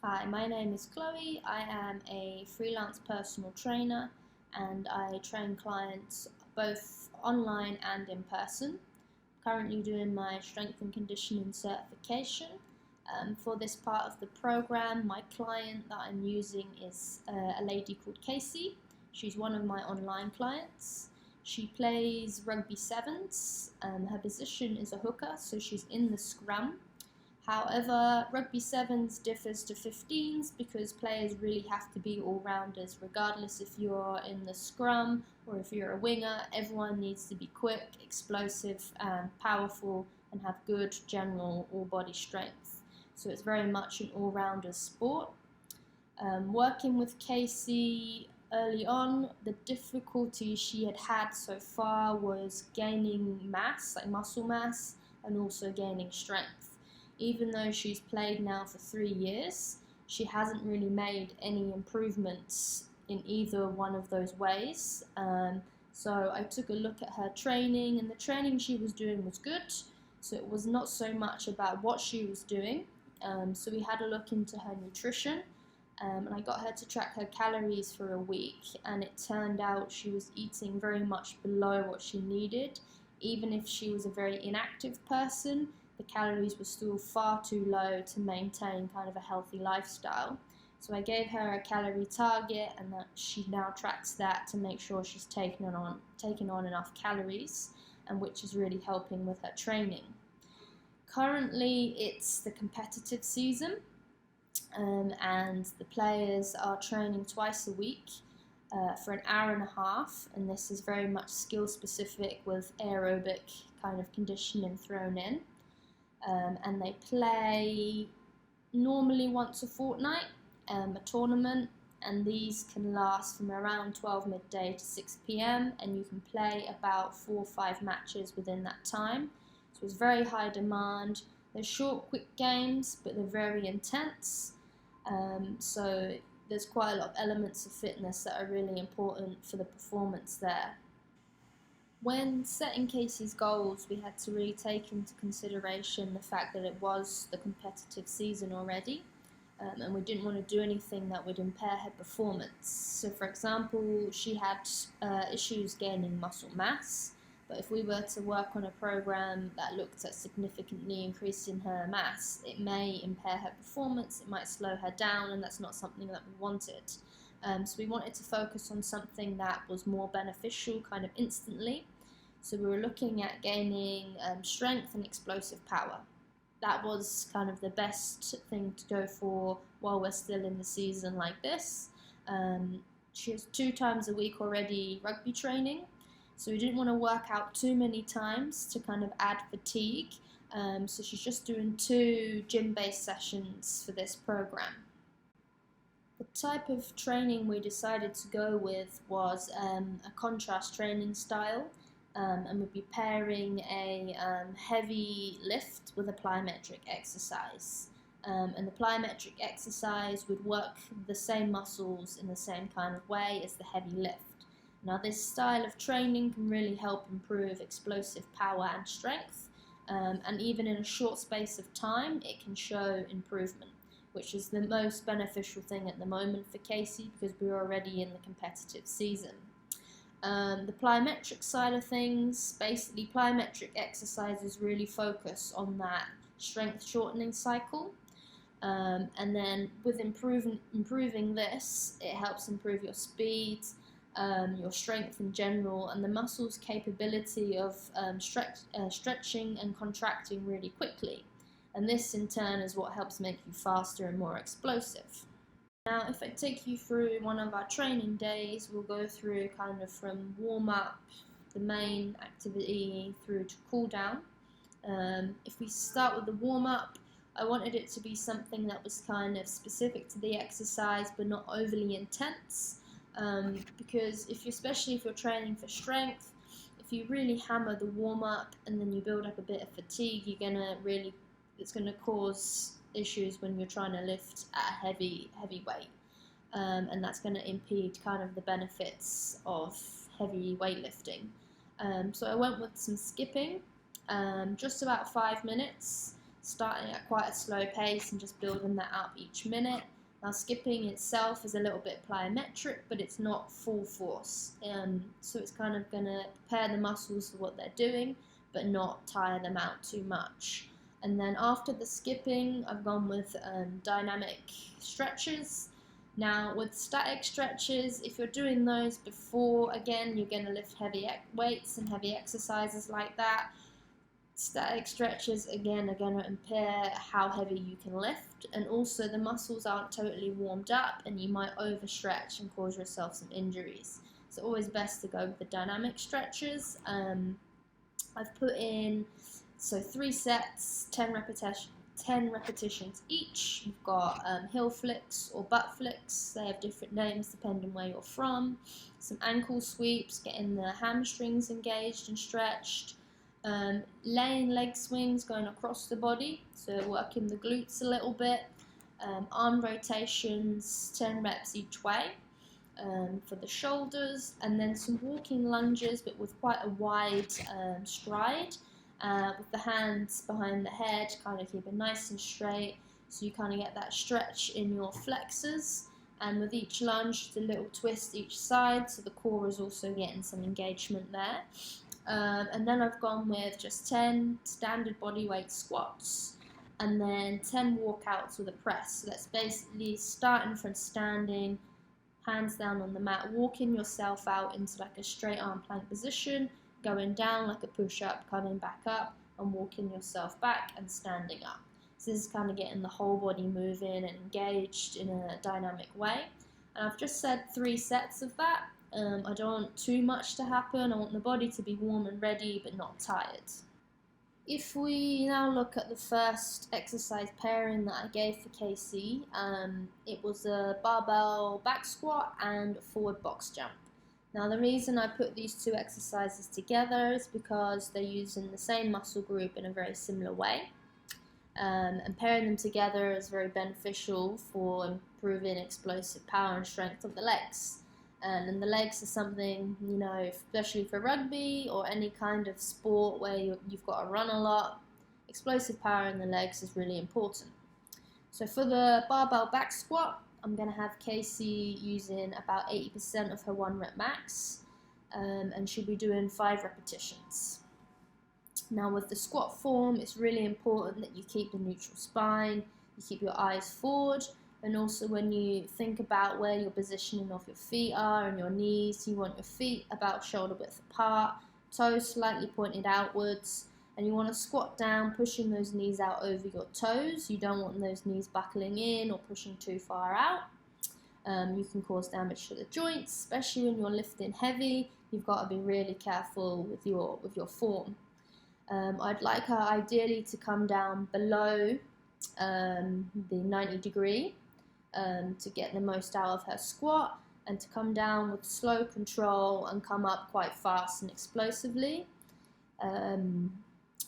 Hi, my name is Chloe. I am a freelance personal trainer and I train clients both online and in person. Currently doing my strength and conditioning certification. For this part of the program, my client that I'm using is a lady called Casey. She's one of my online clients. She plays rugby sevens. Her position is a hooker, so she's in the scrum. However, rugby sevens differs to 15s because players really have to be all-rounders, regardless if you're in the scrum or if you're a winger. Everyone needs to be quick, explosive, and powerful, and have good general all-body strength. So it's very much an all-rounder sport. Working with Casey early on, the difficulty she had so far was gaining mass, like muscle mass, and also gaining strength. Even though she's played now for 3 years, she hasn't really made any improvements in either one of those ways. So I took a look at her training, and the training she was doing was good. So it was not so much about what she was doing. So we had a look into her nutrition, and I got her to track her calories for a week, and it turned out she was eating very much below what she needed. Even if she was a very inactive person, the calories were still far too low to maintain kind of a healthy lifestyle. So I gave her a calorie target, and that she now tracks that to make sure she's taking on enough calories, and which is really helping with her training. Currently, it's the competitive season, and the players are training twice a week for an hour and a half, and this is very much skill specific with aerobic kind of conditioning thrown in. And they play normally once a fortnight, a tournament, and these can last from around 12 midday to 6 p.m. and you can play about 4 or 5 matches within that time. So it's very high demand. They're short, quick games, but they're very intense. So there's quite a lot of elements of fitness that are really important for the performance there. When setting Casey's goals, we had to really take into consideration the fact that it was the competitive season already, and we didn't want to do anything that would impair her performance. So, for example, she had issues gaining muscle mass, but if we were to work on a program that looked at significantly increasing her mass, it may impair her performance, it might slow her down, and that's not something that we wanted. So we wanted to focus on something that was more beneficial kind of instantly. So we were looking at gaining strength and explosive power. That was kind of the best thing to go for while we're still in the season like this. She has 2 times a week already rugby training, so we didn't want to work out too many times to kind of add fatigue. So she's just doing 2 gym-based sessions for this program. The type of training we decided to go with was a contrast training style, and we'd be pairing a heavy lift with a plyometric exercise. And the plyometric exercise would work the same muscles in the same kind of way as the heavy lift. Now, this style of training can really help improve explosive power and strength, and even in a short space of time, it can show improvement, which is the most beneficial thing at the moment for Casey because we're already in the competitive season. The plyometric side of things, basically plyometric exercises really focus on that strength shortening cycle. And then with improving this, it helps improve your speed, your strength in general, and the muscle's capability of stretching and contracting really quickly. And this in turn is what helps make you faster and more explosive. Now, if I take you through one of our training days, we'll go through kind of from warm-up, the main activity, through to cool-down. If we start with the warm-up, I wanted it to be something that was kind of specific to the exercise but not overly intense, because especially if you're training for strength, if you really hammer the warm-up and then you build up a bit of fatigue, it's going to cause issues when you're trying to lift at a heavy weight, and that's going to impede kind of the benefits of heavy weightlifting. So I went with some skipping, just about 5 minutes, starting at quite a slow pace and just building that up each minute. Now skipping itself is a little bit plyometric, but it's not full force. So it's kind of going to prepare the muscles for what they're doing, but not tire them out too much. And then after the skipping, I've gone with dynamic stretches. Now with static stretches, if you're doing those before, again, you're going to lift heavy weights and heavy exercises like that. Static stretches, again, are going to impair how heavy you can lift, and also the muscles aren't totally warmed up and you might overstretch and cause yourself some injuries. So always best to go with the dynamic stretches. I've put in 3 sets, 10 repetitions each. We've got heel flicks or butt flicks. They have different names depending where you're from. Some ankle sweeps, getting the hamstrings engaged and stretched. Laying leg swings going across the body, so working the glutes a little bit. Arm rotations, 10 reps each way for the shoulders, and then some walking lunges but with quite a wide stride, with the hands behind the head, kind of keep it nice and straight, so you kind of get that stretch in your flexors. And with each lunge, just a little twist each side, so the core is also getting some engagement there. And then I've gone with just 10 standard body weight squats and then 10 walkouts with a press. So that's basically starting from standing, hands down on the mat, walking yourself out into like a straight arm plank position, going down like a push-up, coming back up and walking yourself back and standing up. So this is kind of getting the whole body moving and engaged in a dynamic way. And I've just said 3 sets of that. I don't want too much to happen. I want the body to be warm and ready but not tired. If we now look at the first exercise pairing that I gave for Casey, it was a barbell back squat and a forward box jump. Now the reason I put these 2 exercises together is because they're using the same muscle group in a very similar way. And pairing them together is very beneficial for improving explosive power and strength of the legs. And the legs are something, you know, especially for rugby or any kind of sport where you've got to run a lot, explosive power in the legs is really important. So for the barbell back squat, I'm going to have Casey using about 80% of her 1 rep max, and she'll be doing 5 repetitions. Now with the squat form, it's really important that you keep the neutral spine, you keep your eyes forward, and also when you think about where your positioning of your feet are and your knees, you want your feet about shoulder width apart, toes slightly pointed outwards, and you want to squat down, pushing those knees out over your toes. You don't want those knees buckling in or pushing too far out. You can cause damage to the joints, especially when you're lifting heavy. You've got to be really careful with your form. I'd like her ideally to come down below the 90 degree to get the most out of her squat, and to come down with slow control and come up quite fast and explosively.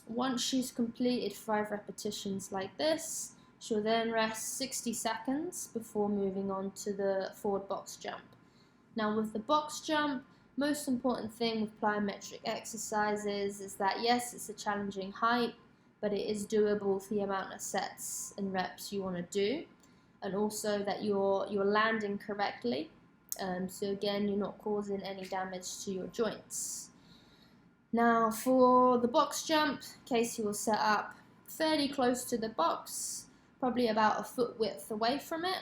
Once she's completed 5 repetitions like this, she'll then rest 60 seconds before moving on to the forward box jump. Now with the box jump, most important thing with plyometric exercises is that yes, it's a challenging height, but it is doable for the amount of sets and reps you want to do, and also that you're landing correctly. So again, you're not causing any damage to your joints. Now for the box jump, Casey will set up fairly close to the box, probably about a foot width away from it.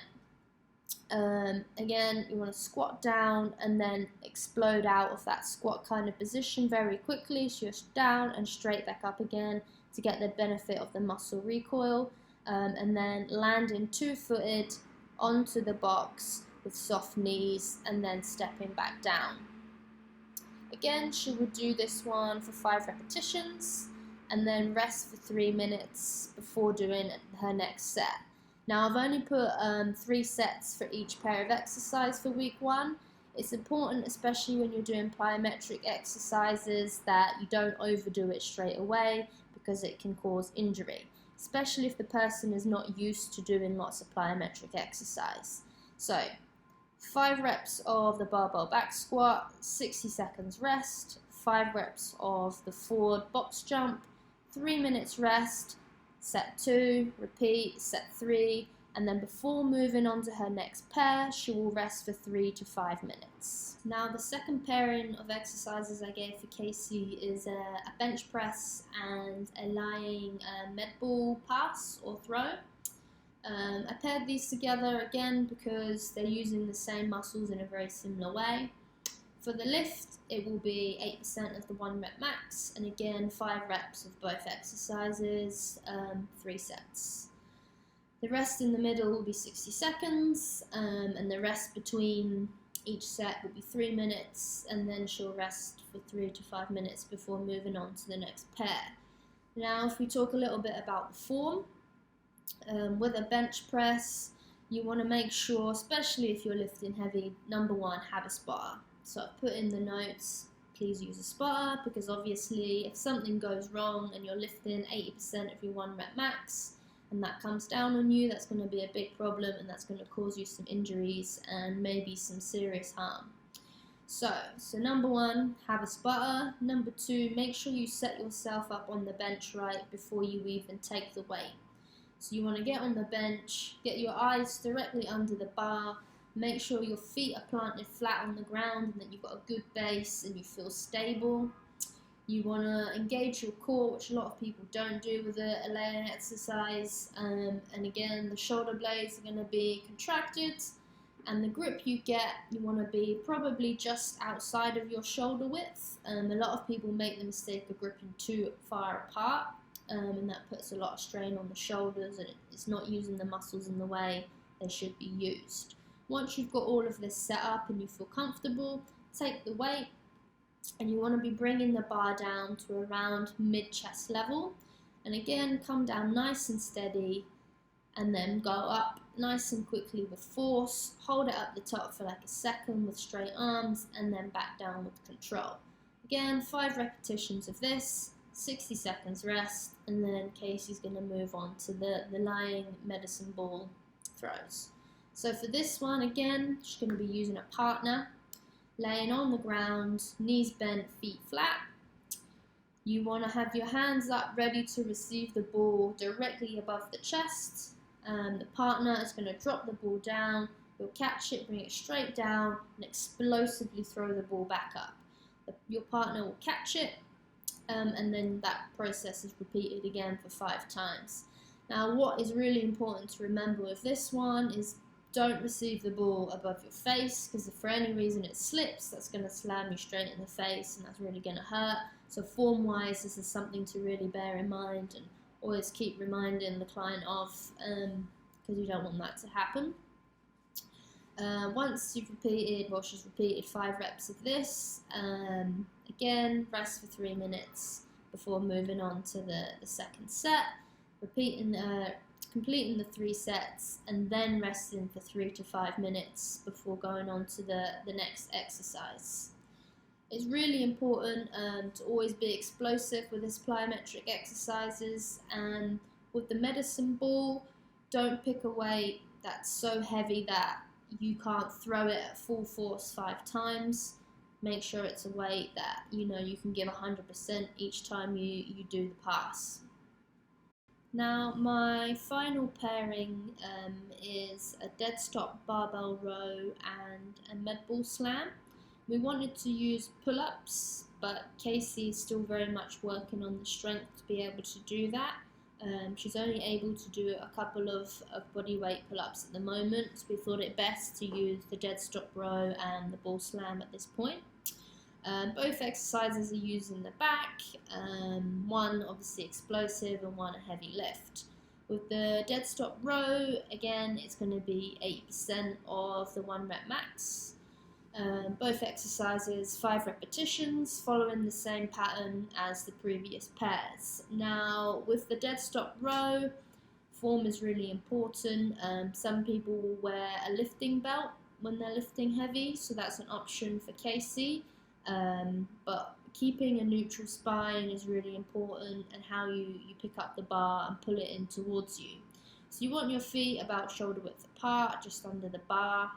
Again, you want to squat down and then explode out of that squat kind of position very quickly, so you're down and straight back up again to get the benefit of the muscle recoil, and then landing 2-footed onto the box with soft knees and then stepping back down. Again, she would do this one for 5 repetitions and then rest for 3 minutes before doing her next set. Now I've only put 3 sets for each pair of exercise for week 1. It's important, especially when you're doing plyometric exercises, that you don't overdo it straight away because it can cause injury, especially if the person is not used to doing lots of plyometric exercise. So 5 reps of the barbell back squat, 60 seconds rest, 5 reps of the forward box jump, 3 minutes rest, set 2, repeat, set 3, and then before moving on to her next pair, she will rest for 3 to 5 minutes. Now the second pairing of exercises I gave for Casey is a bench press and a lying med ball pass or throw. I paired these together again because they're using the same muscles in a very similar way. For the lift, it will be 8% of the 1 rep max, and again 5 reps of both exercises, 3 sets. The rest in the middle will be 60 seconds, and the rest between each set will be 3 minutes, and then she'll rest for 3 to 5 minutes before moving on to the next pair. Now, if we talk a little bit about the form, with a bench press, you want to make sure, especially if you're lifting heavy, number 1, have a spotter. So I've put in the notes, please use a spotter, because obviously if something goes wrong and you're lifting 80% of your 1 rep max and that comes down on you, that's going to be a big problem, and that's going to cause you some injuries and maybe some serious harm. So number 1, have a spotter. Number 2, make sure you set yourself up on the bench right before you even take the weight. So you want to get on the bench, get your eyes directly under the bar, make sure your feet are planted flat on the ground and that you've got a good base and you feel stable. You want to engage your core, which a lot of people don't do with a laying exercise. And again, the shoulder blades are going to be contracted, and the grip you get, you want to be probably just outside of your shoulder width. A lot of people make the mistake of gripping too far apart. And that puts a lot of strain on the shoulders, and it's not using the muscles in the way they should be used. Once you've got all of this set up and you feel comfortable, take the weight, and you want to be bringing the bar down to around mid-chest level. And again, come down nice and steady, and then go up nice and quickly with force. Hold it up the top for like a second with straight arms, and then back down with control. Again, 5 repetitions of this. 60 seconds rest, and then Casey's going to move on to the lying medicine ball throws. So for this one, again, she's going to be using a partner, laying on the ground, knees bent, feet flat. You want to have your hands up ready to receive the ball directly above the chest. The partner is going to drop the ball down, you'll catch it, bring it straight down, and explosively throw the ball back up. Your partner will catch it, and then that process is repeated again for 5 times. Now, what is really important to remember with this one is don't receive the ball above your face, because if for any reason it slips, that's going to slam you straight in the face, and that's really going to hurt. So form-wise, this is something to really bear in mind and always keep reminding the client of, because you don't want that to happen. Once you've repeated, well, she's repeated 5 reps of this, again, rest for 3 minutes before moving on to the second set, completing the 3 sets, and then resting for 3 to 5 minutes before going on to the next exercise. It's really important to always be explosive with this plyometric exercises, and with the medicine ball, don't pick a weight that's so heavy that you can't throw it at full force 5 times. Make sure it's a weight that you can give 100% each time you do the pass. Now, my final pairing is a dead stop barbell row and a med ball slam. We wanted to use pull-ups, but Casey is still very much working on the strength to be able to do that. She's only able to do a couple of body weight pull-ups at the moment, so we thought it best to use the dead stop row and the ball slam at this point. Both exercises are used in the back, one obviously explosive and one a heavy lift. With the dead stop row, again, it's going to be 80% of the 1 rep max. Both exercises, 5 repetitions, following the same pattern as the previous pairs. Now, with the dead stop row, form is really important. Some people will wear a lifting belt when they're lifting heavy, so that's an option for Casey. But keeping a neutral spine is really important, and how you pick up the bar and pull it in towards you. So you want your feet about shoulder width apart, just under the bar.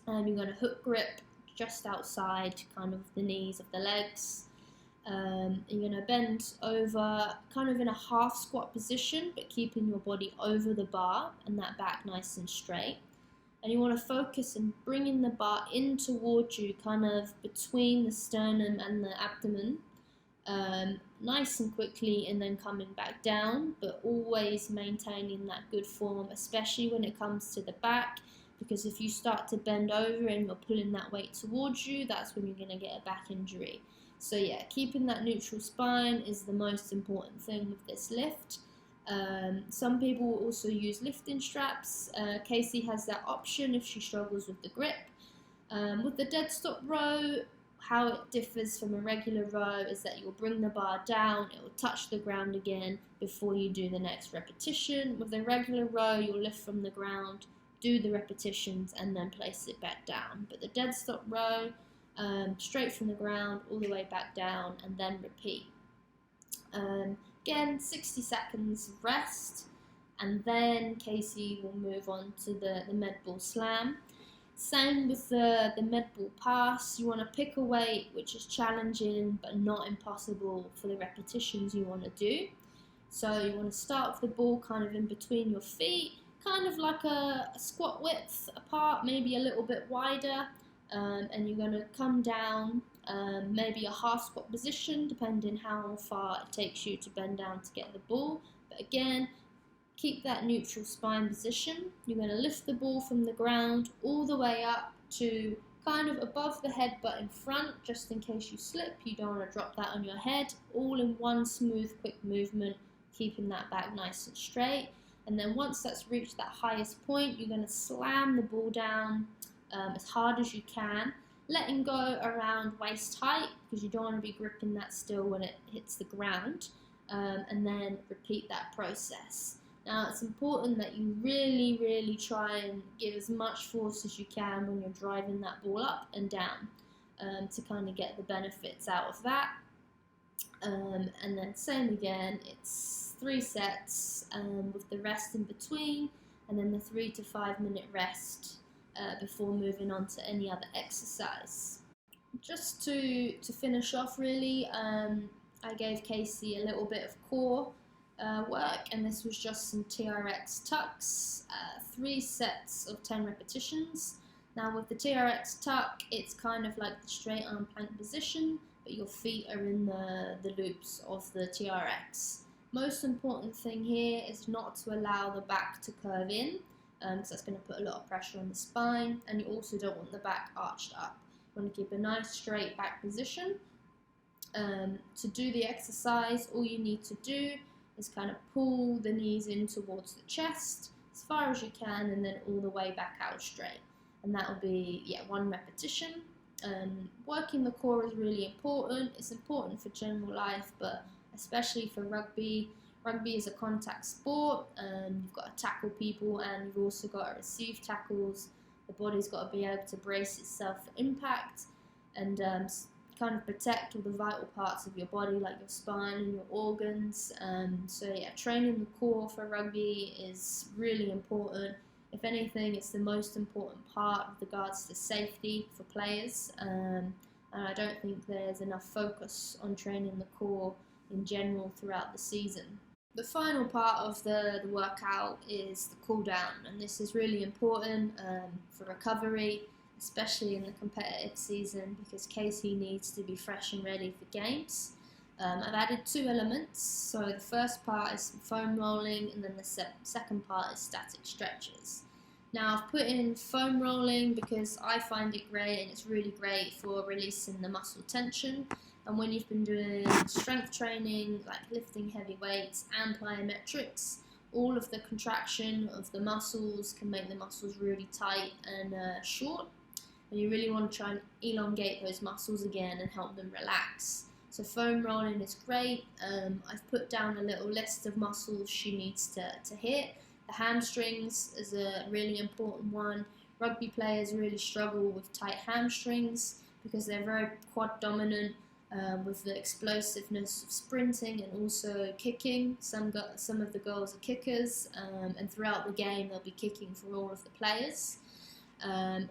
You're going to hook grip just outside kind of the knees of the legs. You're going to bend over kind of in a half squat position, but keeping your body over the bar and that back nice and straight. And you want to focus on bringing the bar in towards you, kind of between the sternum and the abdomen, nice and quickly, and then coming back down, but always maintaining that good form, especially when it comes to the back, because if you start to bend over and you're pulling that weight towards you, that's when you're going to get a back injury. So yeah, keeping that neutral spine is the most important thing with this lift. Some people will also use lifting straps. Casey has that option if she struggles with the grip. With the dead stop row, how it differs from a regular row is that you'll bring the bar down, it will touch the ground again before you do the next repetition. With the regular row, you'll lift from the ground, do the repetitions, and then place it back down. But the dead stop row, straight from the ground all the way back down, and then repeat. Again, 60 seconds rest, and then Casey will move on to the med ball slam. Same with the med ball pass. You want to pick a weight which is challenging but not impossible for the repetitions you want to do. So you want to start with the ball kind of in between your feet, kind of like a squat width apart, maybe a little bit wider, and you're going to come down, maybe a half squat position depending how far it takes you to bend down to get the ball. But again, keep that neutral spine position. You're going to lift the ball from the ground all the way up to kind of above the head but in front, just in case you slip. You don't want to drop that on your head. All in one smooth, quick movement, keeping that back nice and straight. And then once that's reached that highest point, you're going to slam the ball down as hard as you can, letting go around waist height because you don't want to be gripping that still when it hits the ground, and then repeat that process. Now it's important that you really try and give as much force as you can when you're driving that ball up and down, to kind of get the benefits out of that. And then same again, it's 3 sets with the rest in between, and then the 3 to 5 minute rest before moving on to any other exercise. Just to finish off really, I gave Casey a little bit of core work, and this was just some TRX tucks, 3 sets of 10 repetitions. Now with the TRX tuck, it's kind of like the straight arm plank position, but your feet are in the loops of the TRX. Most important thing here is not to allow the back to curve in, because that's going to put a lot of pressure on the spine, and you also don't want the back arched up. You want to keep a nice straight back position. To do the exercise, all you need to do is kind of pull the knees in towards the chest as far as you can, and then all the way back out straight. And that will be 1 repetition. Working the core is really important. It's important for general life, but especially for rugby. Rugby is a contact sport. You've got to tackle people, and you've also got to receive tackles. The body's got to be able to brace itself for impact and kind of protect all the vital parts of your body, like your spine and your organs. So yeah, training the core for rugby is really important. If anything, it's the most important part with regards to safety for players, and I don't think there's enough focus on training the core in general throughout the season. The final part of the workout is the cool down, and this is really important for recovery, especially in the competitive season, because Casey needs to be fresh and ready for games. I've added 2 elements. So the first part is foam rolling, and then the second part is static stretches. Now I've put in foam rolling because I find it great, and it's really great for releasing the muscle tension. And when you've been doing strength training, like lifting heavy weights and plyometrics, all of the contraction of the muscles can make the muscles really tight and short. And you really want to try and elongate those muscles again and help them relax. So foam rolling is great. I've put down a little list of muscles she needs to hit. The hamstrings is a really important one. Rugby players really struggle with tight hamstrings because they're very quad dominant, with the explosiveness of sprinting and also kicking. Some of the girls are kickers, and throughout the game they'll be kicking for all of the players.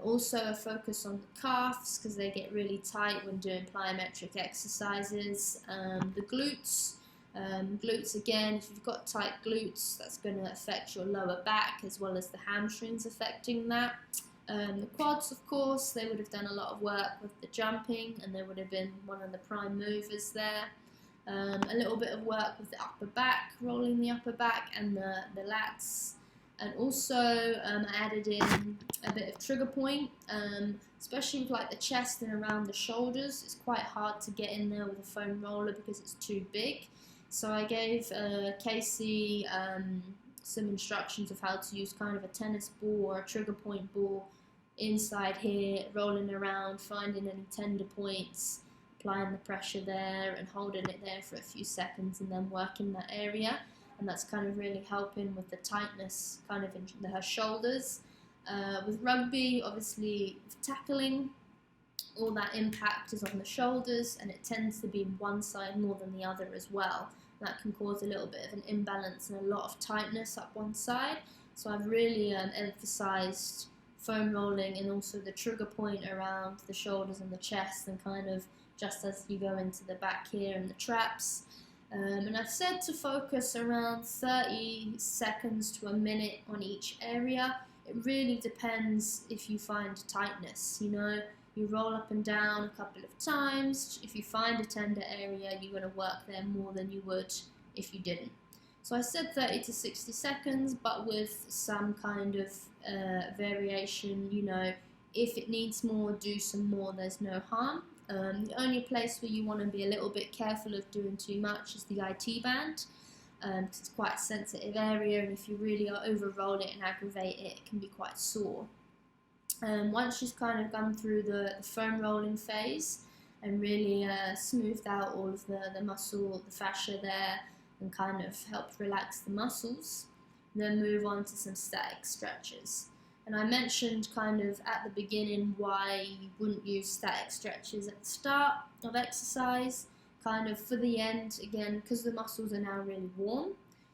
Also a focus on the calves because they get really tight when doing plyometric exercises. The glutes. Glutes again, if you've got tight glutes, that's going to affect your lower back as well as the hamstrings affecting that. The quads, of course, they would have done a lot of work with the jumping and they would have been one of the prime movers there. A little bit of work with the upper back, rolling the upper back and the lats. And also I added in a bit of trigger point, especially with like the chest and around the shoulders. It's quite hard to get in there with a foam roller because it's too big. So I gave Casey some instructions of how to use kind of a tennis ball or a trigger point ball inside here, rolling around, finding any tender points, applying the pressure there and holding it there for a few seconds and then working that area. And that's kind of really helping with the tightness kind of in her shoulders. With rugby, obviously tackling, all that impact is on the shoulders and it tends to be one side more than the other as well. That can cause a little bit of an imbalance and a lot of tightness up one side. So I've really emphasised foam rolling and also the trigger point around the shoulders and the chest and kind of just as you go into the back here and the traps. And I've said to focus around 30 seconds to a minute on each area. It really depends if you find tightness, you know. You roll up and down a couple of times. If you find a tender area, you're going to work there more than you would if you didn't. So I said 30 to 60 seconds, but with some kind of variation, you know, if it needs more, do some more, there's no harm. The only place where you want to be a little bit careful of doing too much is the IT band, because it's quite a sensitive area, and if you really over-roll it and aggravate it, it can be quite sore. Once you've kind of gone through the foam rolling phase and really smoothed out all of the muscle, the fascia there, and kind of helped relax the muscles, then move on to some static stretches. And I mentioned kind of at the beginning why you wouldn't use static stretches at the start of exercise. Kind of for the end, again, because the muscles are now really warm,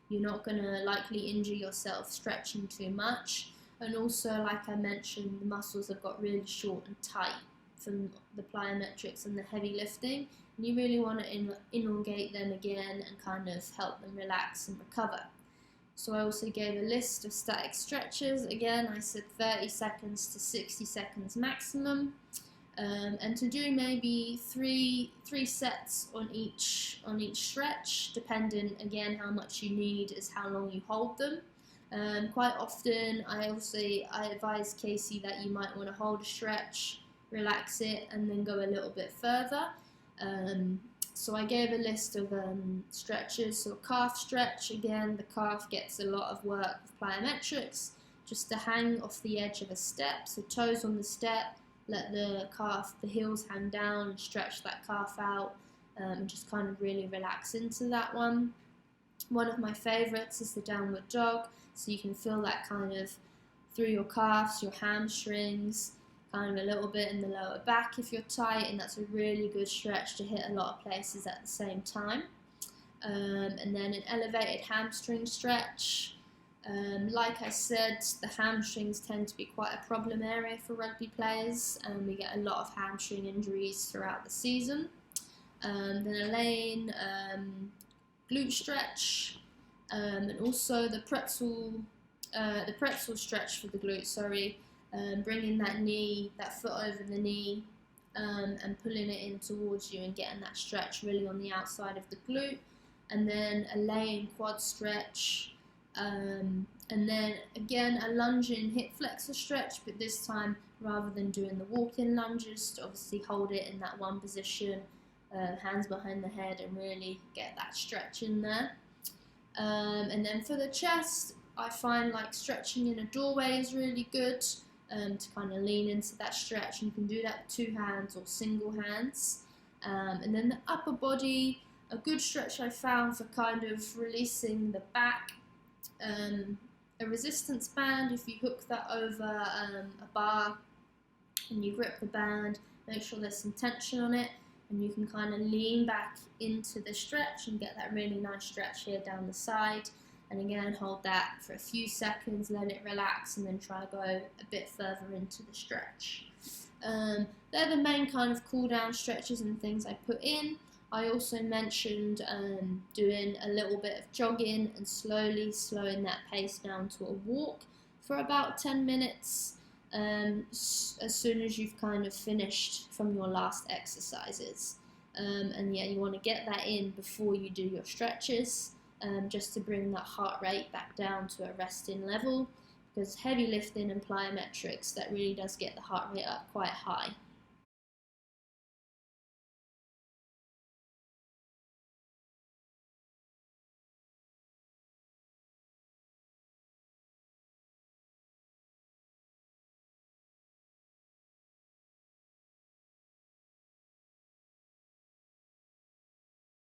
you're not going to likely injure yourself stretching too much. And also, like I mentioned, the muscles have got really short and tight from the plyometrics and the heavy lifting. And you really want to elongate them again and kind of help them relax and recover. So I also gave a list of static stretches. Again, I said 30 seconds to 60 seconds maximum. And to do maybe three sets on each stretch, depending again how much you need is how long you hold them. Quite often I advise Casey that you might want to hold a stretch, relax it, and then go a little bit further. So I gave a list of stretches. So a calf stretch, again, the calf gets a lot of work with plyometrics, just to hang off the edge of a step, so toes on the step, let the heels hang down and stretch that calf out, and just kind of really relax into that one. One of my favourites is the downward dog, so you can feel that kind of through your calves, your hamstrings, kind of a little bit in the lower back if you're tight, and that's a really good stretch to hit a lot of places at the same time. And then an elevated hamstring stretch. Like I said, the hamstrings tend to be quite a problem area for rugby players, and we get a lot of hamstring injuries throughout the season. Then a laying glute stretch, and also the pretzel stretch for the glute. Bringing that foot over the knee, and pulling it in towards you and getting that stretch really on the outside of the glute. And then a laying quad stretch, and then again a lunging hip flexor stretch, but this time rather than doing the walk-in lunges, to obviously hold it in that one position, hands behind the head, and really get that stretch in there. And then for the chest, I find like stretching in a doorway is really good, to kind of lean into that stretch. You can do that with 2 hands or single hands. And then the upper body, a good stretch I found for kind of releasing the back, a resistance band. If you hook that over a bar and you grip the band, make sure there's some tension on it, and you can kind of lean back into the stretch and get that really nice stretch here down the side. and again hold that for a few seconds, let it relax, and then try to go a bit further into the stretch. They're the main kind of cool down stretches and things I put in. I also mentioned doing a little bit of jogging and slowly slowing that pace down to a walk for about 10 minutes as soon as you've kind of finished from your last exercises. And yeah, you want to get that in before you do your stretches, just to bring that heart rate back down to a resting level, because heavy lifting and plyometrics, that really does get the heart rate up quite high.